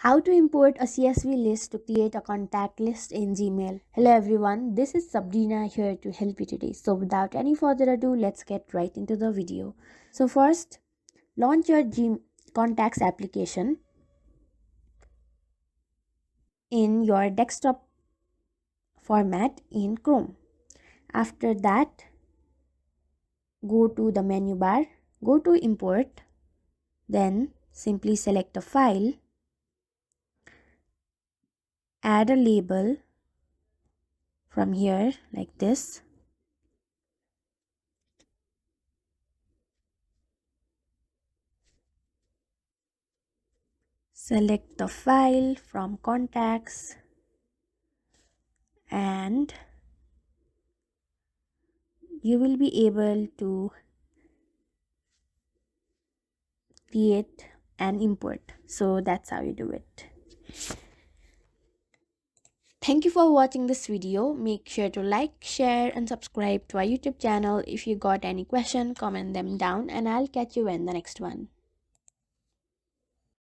How to import a CSV list to create a contact list in Gmail. Hello everyone, this is Sabrina here to help you today. So without any further ado, let's get right into the video. So first, launch your contacts application in your desktop format in Chrome. After that, go to the menu bar, go to import, then simply select a file, add a label from here like this. Select the file from contacts and you will be able to create and import. So that's how you do it. Thank you for watching this video. Make sure to like, share and subscribe to our YouTube channel. If you got any question, comment them down and I'll catch you in the next one.